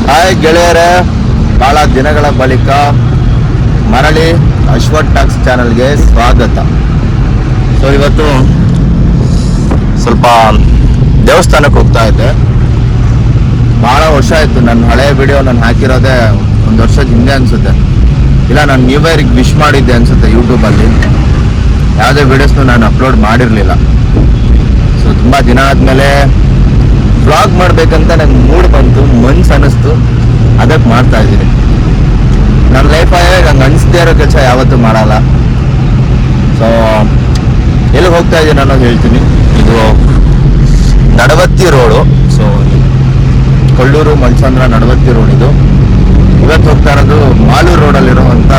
Hi ಗೆಳೆಯರೇ, ಬಹಳ ದಿನಗಳ ಬಳಿಕ ಮರಳಿ ಅಶ್ವಥ್ ಟಾಕ್ಸ್ ಚಾನಲ್ಗೆ ಸ್ವಾಗತ. ಸೊ ಇವತ್ತು ಸ್ವಲ್ಪ ದೇವಸ್ಥಾನಕ್ಕೆ ಹೋಗ್ತಾ ಇದ್ದೆ. ಭಾಳ ವರ್ಷ ಆಯಿತು, ನನ್ನ ಹಳೆಯ ವಿಡಿಯೋ ನಾನು ಹಾಕಿರೋದೇ 1 ವರ್ಷದ ಹಿಂದೆ ಅನಿಸುತ್ತೆ. ಇಲ್ಲ, ನಾನು ನ್ಯೂ ಇಯರ್ಗೆ ವಿಶ್ ಮಾಡಿದ್ದೆ ಅನಿಸುತ್ತೆ ಯೂಟ್ಯೂಬಲ್ಲಿ. ಯಾವುದೇ ವಿಡಿಯೋಸ್ನು ನಾನು ಅಪ್ಲೋಡ್ ಮಾಡಿರಲಿಲ್ಲ. ಸೊ ತುಂಬ ದಿನ ಆದಮೇಲೆ ವ್ಲಾಗ್ ಮಾಡಬೇಕಂತ ನಂಗೆ ಮೂಡ್ ಬಂತು, ಮನ್ಸು ಅನ್ನಿಸ್ತು, ಅದಕ್ಕೆ ಮಾಡ್ತಾ ಇದ್ದೀನಿ. ನನ್ನ ಲೈಫಾಗ ನಂಗೆ ಅನಿಸ್ದೇ ಇರೋ ಕೆಲಸ ಯಾವತ್ತೂ ಮಾಡಲ್ಲ. ಸೊ ಎಲ್ಲಿಗೆ ಹೋಗ್ತಾ ಇದ್ದೀನಿ ಅನ್ನೋದು ಹೇಳ್ತೀನಿ. ಇದು ನಡವತ್ತಿ road. So Kollur Malsandra ನಡವತ್ತಿ road ಇದು. ಇವತ್ತು ಹೋಗ್ತಾ ಇರೋದು ಮಾಲೂರು ರೋಡಲ್ಲಿರುವಂಥ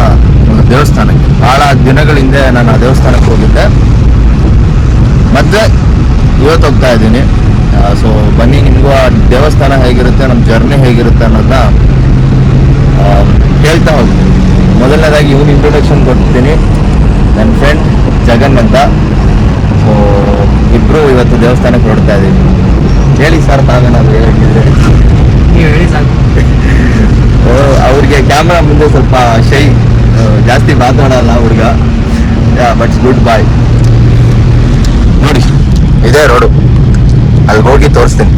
ಒಂದು ದೇವಸ್ಥಾನಕ್ಕೆ. ಭಾಳ ದಿನಗಳ ಹಿಂದೆ ನಾನು ಆ ದೇವಸ್ಥಾನಕ್ಕೆ ಹೋಗಿದ್ದೆ, ಮತ್ತೆ ಇವತ್ತು ಹೋಗ್ತಾ ಇದ್ದೀನಿ. ಸೊ ಬನ್ನಿ, ನಿಮಗೂ ಆ ದೇವಸ್ಥಾನ ಹೇಗಿರುತ್ತೆ, ನಮ್ಮ ಜರ್ನಿ ಹೇಗಿರುತ್ತೆ ಅನ್ನೋದನ್ನ ಹೇಳ್ತಾ ಹೋಗ್ತೀನಿ. ಮೊದಲನೇದಾಗಿ ಇವನು ಇಂಟ್ರೊಡಕ್ಷನ್ ಕೊಡ್ತೀನಿ. ನನ್ನ ಫ್ರೆಂಡ್ ಜಗನ್ ಅಂತ. ಸೊ ಇಬ್ಬರು ಇವತ್ತು ದೇವಸ್ಥಾನಕ್ಕೆ ಹೊರಡ್ತಾ ಇದ್ದೀವಿ. ಹೇಳಿ ಸರ್, ತಾವೇನಾದ್ರು ಹೇಳಿದ್ರೆ ನೀವು ಹೇಳಿ ಸಾಕು. ಅವ್ರಿಗೆ ಕ್ಯಾಮ್ರಾ ಮುಂದೆ ಸ್ವಲ್ಪ ಶೈ, ಜಾಸ್ತಿ ಮಾತಾಡಲ್ಲ ಹುಡುಗ. ಬಟ್ ಗುಡ್ ಬಾಯ್. ನೋಡಿ, ಇದೇ ರೋಡು, ಅಲ್ಲಿ ಹೋಗಿ ತೋರಿಸ್ತೀನಿ.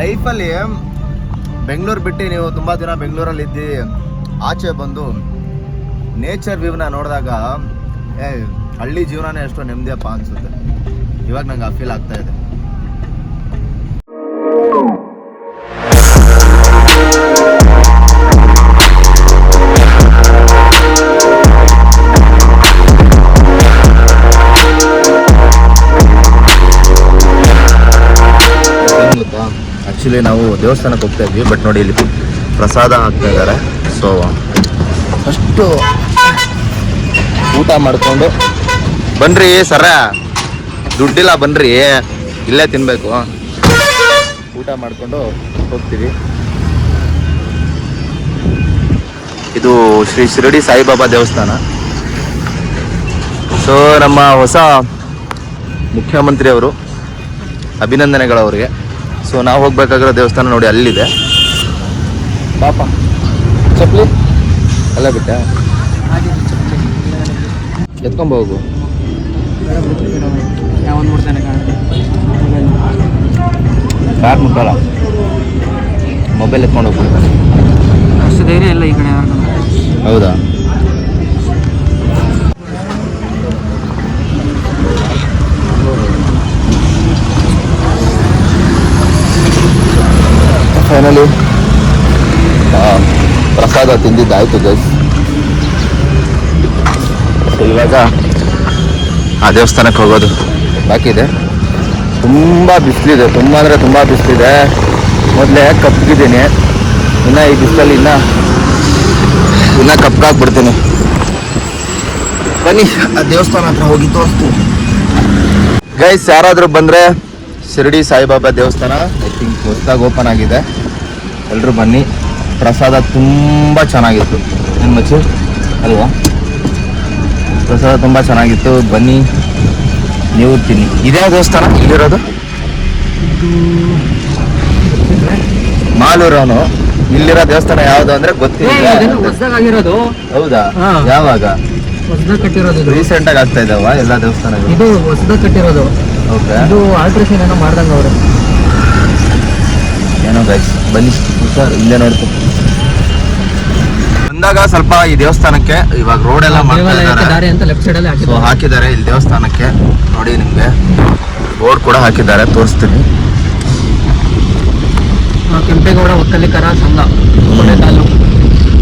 ಲೈಫಲ್ಲಿ ಬೆಂಗಳೂರು ಬಿಟ್ಟು ನೀವು ತುಂಬ ದಿನ ಬೆಂಗಳೂರಲ್ಲಿ ಇದ್ದು ಆಚೆ ಬಂದು ನೇಚರ್ ವ್ಯೂನ ನೋಡಿದಾಗ ಹಳ್ಳಿ ಜೀವನನೇ ಎಷ್ಟೋ ನೆಮ್ಮದಿಯಪ್ಪ ಅನಿಸುತ್ತೆ. ಇವಾಗ ನಂಗೆ ಆ ಫೀಲ್ ಆಗ್ತಾ ಇದೆ. ಆ್ಯಕ್ಚುಲಿ ನಾವು ದೇವಸ್ಥಾನಕ್ಕೆ ಹೋಗ್ತಾ ಇದ್ವಿ, ಬಟ್ ನೋಡಿ ಇಲ್ಲಿ ಪ್ರಸಾದ ಹಾಕ್ತಾ ಇದ್ದಾರೆ. ಸೊ ಫಸ್ಟು ಊಟ ಮಾಡಿಕೊಂಡು ಬನ್ರಿ ಸರ, ದುಡ್ಡಿಲ್ಲ ಬನ್ರಿ, ಇಲ್ಲೇ ತಿನ್ನಬೇಕು. ಊಟ ಮಾಡಿಕೊಂಡು ಹೋಗ್ತೀವಿ. ಇದು ಶ್ರೀ ಶಿರಡಿ ಸಾಯಿಬಾಬಾ ದೇವಸ್ಥಾನ. ಸೊ ನಮ್ಮ ಹೊಸ ಮುಖ್ಯಮಂತ್ರಿ ಅವರು, ಅಭಿನಂದನೆಗಳವ್ರಿಗೆ. ಸೊ ನಾವು ಹೋಗ್ಬೇಕಾಗಿರೋ ದೇವಸ್ಥಾನ ನೋಡಿ ಅಲ್ಲಿದೆ. ಪಾಪ ಚಪ್ಪಲಿ ಅಲ್ಲ ಬಿಟ್ಟ, ಎತ್ಕೊಂಬ ಹೋಗು. ಕಾರ್ ಮುಟ್ಟಲ್ಲ, ಮೊಬೈಲ್ ಎತ್ಕೊಂಡು ಹೋಗ್ಬಿಡ್ತಾನೆ. ಅಷ್ಟು ಧೈರ್ಯ ಇಲ್ಲ ಈ ಕಡೆ. ಹೌದಾ? ಫೈನಲಿ ಪ್ರಸಾದ ತಿಂದಿದ್ದಾಯ್ತು ಗೈಸ್. ಇವಾಗ ಆ ದೇವಸ್ಥಾನಕ್ಕೆ ಹೋಗೋದು ಬಾಕಿ ಇದೆ. ತುಂಬ ಬಿಸಿಲಿದೆ, ತುಂಬ ಅಂದರೆ ತುಂಬ ಬಿಸಿಲಿದೆ. ಮೊದಲೇ ಕಪ್ಪಗಿದ್ದೀನಿ, ಇನ್ನು ಈ ಬಿಸಿಲಲ್ಲಿ ಇನ್ನೂ ಕಪ್ಪಗಾಗ್ಬಿಡ್ತೀನಿ. ಬನ್ನಿ ಆ ದೇವಸ್ಥಾನ ಹತ್ರ ಹೋಗಿ ತೋರಿಸ್ತೀನಿ ಗೈಸ್. ಯಾರಾದರೂ ಬಂದರೆ ಶಿರಡಿ ಸಾಯಿಬಾಬಾ ದೇವಸ್ಥಾನ ಐ ಥಿಂಕ್ ಹೊಸದಾಗಿ ಓಪನ್ ಆಗಿದೆ. ಎಲ್ಲರೂ ಬನ್ನಿ. ಪ್ರಸಾದ ತುಂಬ ಚೆನ್ನಾಗಿತ್ತು. ಏನು ಮಚ್ಚು ಅಲ್ವಾ? ಪ್ರಸಾದ ತುಂಬ ಚೆನ್ನಾಗಿತ್ತು. ಬನ್ನಿ, ನೀವು ತಿನ್ನಿ. ಇದೇ ದೇವಸ್ಥಾನ ಇಲ್ಲಿರೋದು? ಮಾಲೂರವನು. ಇಲ್ಲಿರೋ ದೇವಸ್ಥಾನ ಯಾವುದು ಅಂದ್ರೆ ಗೊತ್ತಿಲ್ಲ. ಹೊಸದಾಗಿರೋದು. ಹೌದಾ? ಯಾವಾಗ? ಹೊಸದಾಗಿ ಕಟ್ಟಿರೋದು. ರೀಸೆಂಟ್ ಆಗಿ ಆಗ್ತಾ ಇದಾವ ಎಲ್ಲ ದೇವಸ್ಥಾನಗಳು? ಇದು ಹೊಸದಾಗಿ ಕಟ್ಟಿರೋದು. ಓಕೆ. ಇದು ಆಲ್ಟ್ರೇಷನ್ ಏನೋ ಮಾಡ್ದಂಗ ಅವರು. ಏನೋ ಗೈಸ್, ಬನ್ನಿ ಸರ್, ಇಲ್ಲೇ ನೋಡ್ತೀನಿ. ಬಂದಾಗ ಸ್ವಲ್ಪ ಈ ದೇವಸ್ಥಾನಕ್ಕೆ ಇವಾಗ ರೋಡ್ ಎಲ್ಲ ದಾರಿ ಅಂತ ಲೆಫ್ಟ್ ಸೈಡ್ ಅಲ್ಲಿ ಹಾಕಿದ್ದಾರೆ. ಇಲ್ಲಿ ದೇವಸ್ಥಾನಕ್ಕೆ ನೋಡಿ, ನಿಮ್ಗೆ ಬೋರ್ಡ್ ಕೂಡ ಹಾಕಿದ್ದಾರೆ, ತೋರಿಸ್ತೀನಿ. ಕೆಂಪೇಗೌಡ ಒಕ್ಕಲಿಗರ ಸಂಘ,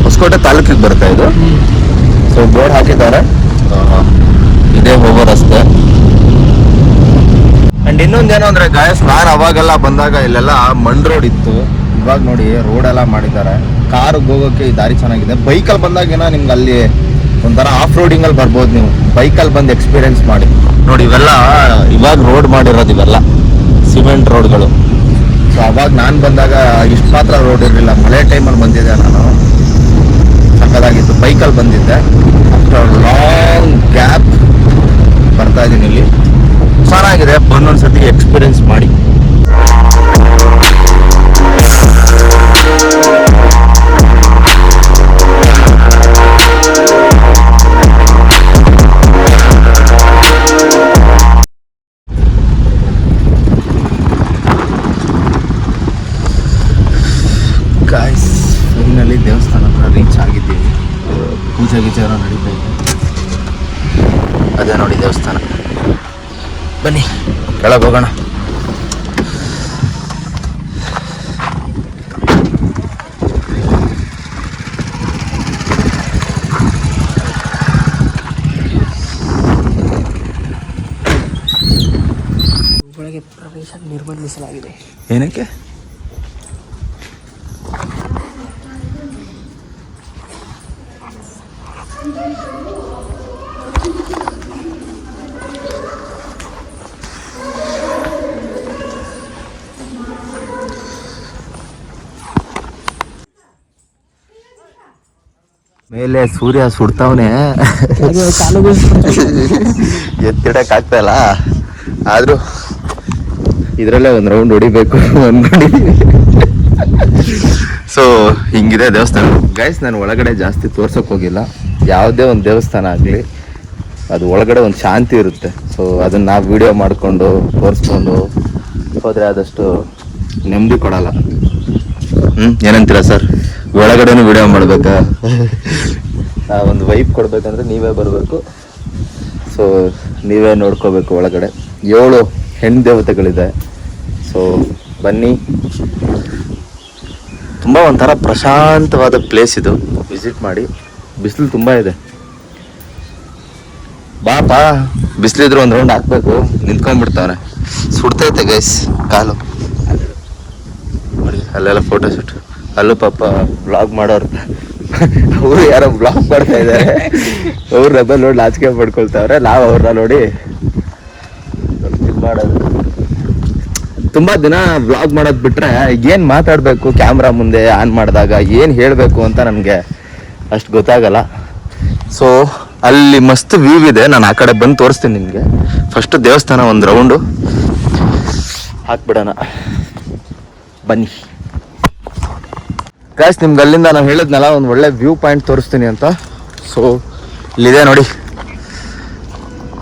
ಹೊಸಕೋಟೆ ತಾಲೂಕಿಗೆ ಬರುತ್ತೆ ಇದು. ಸೊ ಬೋರ್ಡ್ ಹಾಕಿದ್ದಾರೆ. ಇದೇ ಹೋಗೋ ರಸ್ತೆ. ಅಂಡ್ ಇನ್ನೊಂದೇನು ಅಂದ್ರೆ ಗಾಯಸ್, ನಾನು ಅವಾಗೆಲ್ಲ ಬಂದಾಗ ಇಲ್ಲೆಲ್ಲ ಮಣ್ ರೋಡ್ ಇತ್ತು. ಇವಾಗ ನೋಡಿ ರೋಡ್ ಎಲ್ಲ ಮಾಡಿದ್ದಾರೆ. ಕಾರ್ಗೆ ಹೋಗೋಕೆ ಈ ದಾರಿ ಚೆನ್ನಾಗಿದೆ. ಬೈಕಲ್ಲಿ ಬಂದಾಗೇನ ನಿಮ್ಗೆ ಅಲ್ಲಿ ಒಂಥರ ಆಫ್ ರೋಡಿಂಗಲ್ಲಿ ಬರ್ಬೋದು. ನೀವು ಬೈಕಲ್ಲಿ ಬಂದು ಎಕ್ಸ್ಪೀರಿಯನ್ಸ್ ಮಾಡಿ ನೋಡಿ. ಇವೆಲ್ಲ ಇವಾಗ ರೋಡ್ ಮಾಡಿರೋದು, ಇವೆಲ್ಲ ಸಿಮೆಂಟ್ ರೋಡ್ಗಳು. ಸೊ ಅವಾಗ ನಾನು ಬಂದಾಗ ಇಷ್ಟು ಮಾತ್ರ ರೋಡ್ ಇರಲಿಲ್ಲ. ಮಳೆ ಟೈಮಲ್ಲಿ ಬಂದಿದ್ದೆ ನಾನು, ಸಕ್ಕದಾಗಿತ್ತು. ಬೈಕಲ್ಲಿ ಬಂದಿದ್ದೆ. ಆಫ್ಟರ್ ಲಾಂಗ್ ಗ್ಯಾಪ್ ಬಂದೊಂದ್ಸತಿ ಎಕ್ಸ್ಪೀರಿಯನ್ಸ್ ಮಾಡಿ. ಗಾಯ್ಸ್ ಫೈನಲಿ ದೇವಸ್ಥಾನ ಹತ್ರ ರೀಚ್ ಆಗಿದ್ದೀವಿ. ಪೂಜೆ ಗೀಜೆ ಏನೋ ನಡೀತಾ ಇದೆ. ಅದೇ ನೋಡಿ ದೇವಸ್ಥಾನ. ಬನ್ನಿ ಕೆಳಗೆ ಹೋಗೋಣ. ಒಳಗೆ ಪ್ರವೇಶ ನಿರ್ಬಂಧಿಸಲಾಗಿದೆ. ಏನಕ್ಕೆ? ಮೇಲೆ ಸೂರ್ಯ ಸುಡ್ತಾವನೆ, ಎತ್ತಿಡಕ್ ಆಗ್ತಾ ಇಲ್ಲ. ಆದ್ರೂ ಇದ್ರಲ್ಲೇ ಒಂದ್ ರೌಂಡ್ ಹೊಡಿಬೇಕು ಅನ್ಕೊಂಡಿ. ಸೊ ಹಿಂಗಿದೆ ದೇವಸ್ಥಾನ ಗೈಸ್. ನಾನು ಒಳಗಡೆ ಜಾಸ್ತಿ ತೋರ್ಸಕ್ ಹೋಗಿಲ್ಲ. ಯಾವುದೇ ಒಂದು ದೇವಸ್ಥಾನ ಆಗ್ಲಿ ಅದು ಒಳಗಡೆ ಒಂದು ಶಾಂತಿ ಇರುತ್ತೆ. ಸೊ ಅದನ್ನ ನಾವು ವಿಡಿಯೋ ಮಾಡ್ಕೊಂಡು ತೋರಿಸ್ಕೊಂಡು ಹೋದ್ರೆ ಆದಷ್ಟು ನೆಮ್ಮದಿ ಕೊಡಲ್ಲ. ಏನಂತೀರಾ ಸರ್? ಒಳಗಡೆನೂ ವಿಡಿಯೋ ಮಾಡ್ಬೇಕಾ? ಒಂದು ವೈಪ್ ಕೊಡ್ಬೇಕಂದ್ರೆ ನೀವೇ ಬರಬೇಕು. ಸೊ ನೀವೇ ನೋಡ್ಕೋಬೇಕು. ಒಳಗಡೆ 7 ಹೆಣ್ಣು ದೇವತೆಗಳಿದೆ. ಸೊ ಬನ್ನಿ. ತುಂಬ ಒಂಥರ ಪ್ರಶಾಂತವಾದ ಪ್ಲೇಸ್ ಇದು. ವಿಸಿಟ್ ಮಾಡಿ. ಬಿಸಿಲು ತುಂಬ ಇದೆ. ಬಾಪಾ, ಬಿಸಿಲಿದ್ರು ಒಂದು ರೌಂಡ್ ಹಾಕ್ಬೇಕು. ನಿಂತ್ಕೊಂಡ್ಬಿಡ್ತಾವ್ರೆ. ಸುಡ್ತೈತೆ ಗೈಸ್ ಕಾಲು. ನೋಡಿ ಅಲ್ಲೆಲ್ಲ ಫೋಟೋ ಶೂಟ್. ಅಲ್ಲೂ ಪಾಪ ಬ್ಲಾಗ್ ಮಾಡೋರು, ಅವರು ಯಾರೋ ಬ್ಲಾಗ್ ಮಾಡ್ತಾ ಇದ್ದಾರೆ. ಅವ್ರನ್ನ ನೋಡಿ ನಾಚಿಕೆ ಪಡ್ಕೊಳ್ತಾವ್ರೆ. ನಾವು ಅವ್ರನ್ನ ನೋಡಿ ಮಾಡೋದು. ತುಂಬಾ ದಿನ ಬ್ಲಾಗ್ ಮಾಡೋದ್ ಬಿಟ್ರೆ ಏನ್ ಮಾತಾಡ್ಬೇಕು ಕ್ಯಾಮ್ರಾ ಮುಂದೆ ಆನ್ ಮಾಡಿದಾಗ, ಏನ್ ಹೇಳ್ಬೇಕು ಅಂತ ನಮ್ಗೆ ಅಷ್ಟು ಗೊತ್ತಾಗಲ್ಲ. ಸೊ ಅಲ್ಲಿ ಮಸ್ತ್ ವ್ಯೂ ಇದೆ. ನಾನು ಆ ಕಡೆ ಬಂದು ತೋರಿಸ್ತೀನಿ ನಿಮ್ಗೆ. ಫಸ್ಟ್ ದೇವಸ್ಥಾನ ಒಂದು ರೌಂಡು ಹಾಕ್ಬಿಡೋಣ ಬನ್ನಿ ಗೈಸ್. ನಿಮ್ಗೆ ಅಲ್ಲಿಂದ ನಾನು ಹೇಳಿದ್ನಲ್ಲ ಒಂದು ಒಳ್ಳೆ ವ್ಯೂ ಪಾಯಿಂಟ್ ತೋರಿಸ್ತೀನಿ ಅಂತ. ಸೊ ಇಲ್ಲಿದೆ ನೋಡಿ,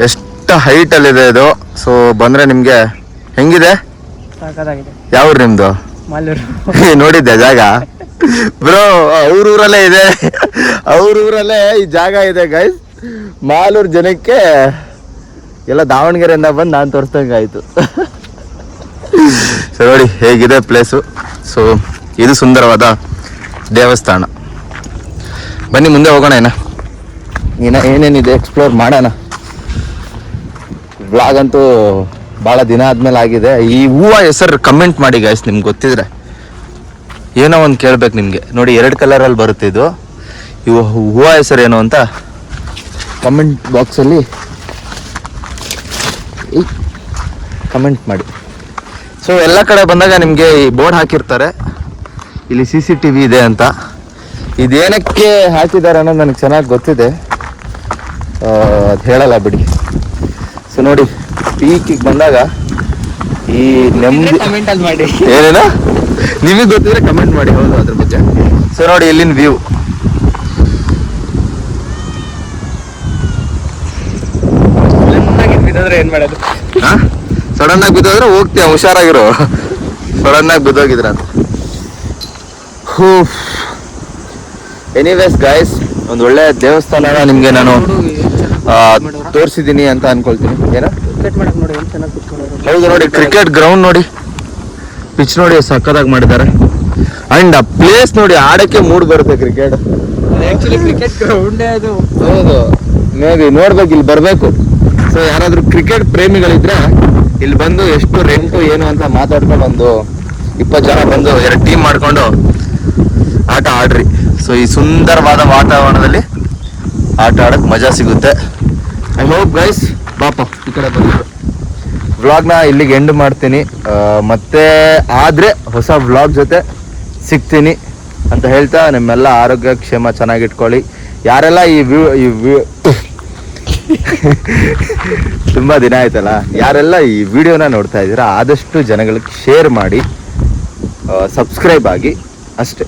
ಎಷ್ಟು ಹೈಟಲ್ಲಿದೆ ಇದು. ಸೊ ಬಂದರೆ ನಿಮಗೆ ಹೆಂಗಿದೆ? ಯಾವ ಊರು ನಿಮ್ಮದು? ನೋಡಿದ್ದೆ ಜಾಗ ಬ್ರೋ? ಅವ್ರೂರಲ್ಲೇ ಇದೆ, ಅವ್ರೂರಲ್ಲೇ ಈ ಜಾಗ ಇದೆ ಗೈಸ್. ಮಾಲೂರು ಜನಕ್ಕೆ ಎಲ್ಲ ದಾವಣಗೆರೆಯಿಂದ ಬಂದು ನಾನು ತೋರಿಸ್ದಂಗೆ ಆಯಿತು. ಸೊ ನೋಡಿ ಹೇಗಿದೆ ಪ್ಲೇಸು. ಸೊ ಇದು ಸುಂದರವಾದ ದೇವಸ್ಥಾನ. ಬನ್ನಿ ಮುಂದೆ ಹೋಗೋಣ. ಏನೇನಿದೆ ಎಕ್ಸ್ಪ್ಲೋರ್ ಮಾಡೋಣ. ವ್ಲಾಗ್ ಅಂತೂ ಭಾಳ ದಿನ ಆದ್ಮೇಲೆ ಆಗಿದೆ. ಈ ಹೂವು ಹೆಸರು ಕಮೆಂಟ್ ಮಾಡಿ ಗೈಸ್, ನಿಮ್ಗೆ ಗೊತ್ತಿದ್ರೆ. ಏನೋ ಒಂದು ಕೇಳ್ಬೇಕು ನಿಮಗೆ. ನೋಡಿ 2 ಕಲರಲ್ಲಿ ಬರುತ್ತೆ ಇದು. ಇವು ಹೂವು ಹೆಸರು ಏನು ಅಂತ ಕಮೆಂಟ್ ಬಾಕ್ಸಲ್ಲಿ ಕಮೆಂಟ್ ಮಾಡಿ. ಸೊ ಎಲ್ಲ ಕಡೆ ಬಂದಾಗ ನಿಮಗೆ ಈ ಬೋರ್ಡ್ ಹಾಕಿರ್ತಾರೆ, ಇಲ್ಲಿ CCTV ಇದೆ ಅಂತ. ಇದೇನಕ್ಕೆ ಹಾಕಿದ್ದಾರೆ ಅನ್ನೋದು ನನಗೆ ಚೆನ್ನಾಗಿ ಗೊತ್ತಿದೆ, ಅದು ಹೇಳಲ್ಲ ಬಿಡಿ. ಸೊ ನೋಡಿ ಪೀಕಿಗೆ ಬಂದಾಗ ಈ ನೆಮ್ಮದಿ ಕಮೆಂಟ್ ಅಲ್ಲಿ ಮಾಡಿ. ಏನೇನ ನಿಮಗೆ ಗೊತ್ತಿದ್ರೆ ಕಮೆಂಟ್ ಮಾಡಿ. ಹೌದು, ಅದ್ರ ಬಗ್ಗೆ. ಸೊ ನೋಡಿ ಇಲ್ಲಿನ ವ್ಯೂ. ಏನ್ ಮಾಡೋದು? ಸಡನ್ ಆಗಿ ಬಿದ್ದೋದ್ರೆ ಹೋಗ್ತೀಯ, ಹುಷಾರಾಗಿರೋ. ಸಡನ್ ಆಗಿ ಬಿದ್ದೋಗಿದ್ರ ಅಂತ. ಎನಿವೇಸ್ ಗೈಸ್, ಒಂದು ಒಳ್ಳೆ ದೇವಸ್ಥಾನ ನಿಮ್ಗೆ ನಾನು ತೋರಿಸಿದ್ದೀನಿ ಅಂತ ಅನ್ಕೊಳ್ತೀನಿ. ಏನೋ ಹೌದು ನೋಡಿ, ಕ್ರಿಕೆಟ್ ಗ್ರೌಂಡ್ ನೋಡಿ, ಪಿಚ್ ನೋಡಿ ಸಕ್ಕದಾಗಿ ಮಾಡಿದ್ದಾರೆ. ಅಂಡ್ ಆ ಪ್ಲೇಸ್ ನೋಡಿ, ಆಡಕ್ಕೆ ಮೂಡ್ ಬರುತ್ತೆ ಕ್ರಿಕೆಟ್. ಕ್ರಿಕೆಟ್ ಗ್ರೌಂಡೇ ಅದು. ಹೌದು, ಮೇ ಬಿ ನೋಡ್ಬೇಕು, ಇಲ್ಲಿ ಬರ್ಬೇಕು. ಸೊ ಯಾರಾದ್ರೂ ಕ್ರಿಕೆಟ್ ಪ್ರೇಮಿಗಳಿದ್ರೆ ಇಲ್ಲಿ ಬಂದು ಎಷ್ಟು ರೆಂಟು ಏನು ಅಂತ ಮಾತಾಡ್ಕೊಂಡು ಒಂದು 20 ಜನ ಬಂದು 2 ಟೀಮ್ ಮಾಡ್ಕೊಂಡು ಆಟ ಆಡ್ರಿ. ಸೊ ಈ ಸುಂದರವಾದ ವಾತಾವರಣದಲ್ಲಿ ಆಟ ಆಡಕ್ ಮಜಾ ಸಿಗುತ್ತೆ. I hope guys. ಪಾಪ ಈ ಕಡೆ ಬಂದು ವ್ಲಾಗ್ನ ಇಲ್ಲಿಗೆ ಎಂಡ್ ಮಾಡ್ತೀನಿ. ಮತ್ತೆ ಆದ್ರೆ ಹೊಸ ವ್ಲಾಗ್ ಜೊತೆ ಸಿಗ್ತೀನಿ ಅಂತ ಹೇಳ್ತಾ, ನಿಮ್ಮೆಲ್ಲ ಆರೋಗ್ಯ ಕ್ಷೇಮ ಚೆನ್ನಾಗಿಟ್ಕೊಳ್ಳಿ. ಯಾರೆಲ್ಲ ತುಂಬಾ ದಿನ ಆಯ್ತಲ್ಲ. ಯಾರೆಲ್ಲ ಈ ವಿಡಿಯೋನ ನೋಡ್ತಾ ಇದ್ದೀರಾ ಆದಷ್ಟು ಜನಗಳಿಗೆ ಶೇರ್ ಮಾಡಿ, ಸಬ್ಸ್ಕ್ರೈಬ್ ಆಗಿ ಅಷ್ಟೇ.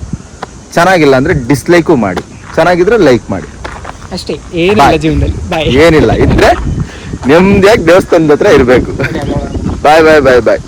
ಚೆನ್ನಾಗಿಲ್ಲ ಅಂದ್ರೆ ಡಿಸ್ಲೈಕು ಮಾಡಿ, ಚೆನ್ನಾಗಿದ್ರೆ ಲೈಕ್ ಮಾಡಿ ಅಷ್ಟೇ, ಏನಿಲ್ಲ Bye. ಜೀವನದಲ್ಲಿ. ಬಾಯ್. ಏನಿಲ್ಲ ಇದ್ರೆ ನೆಮ್ಮದಿಯಾಗಿ ದೇವಸ್ಥಾನದ ಹತ್ರ ಇರಬೇಕು. ಬಾಯ್ ಬಾಯ್ ಬಾಯ್ ಬಾಯ್.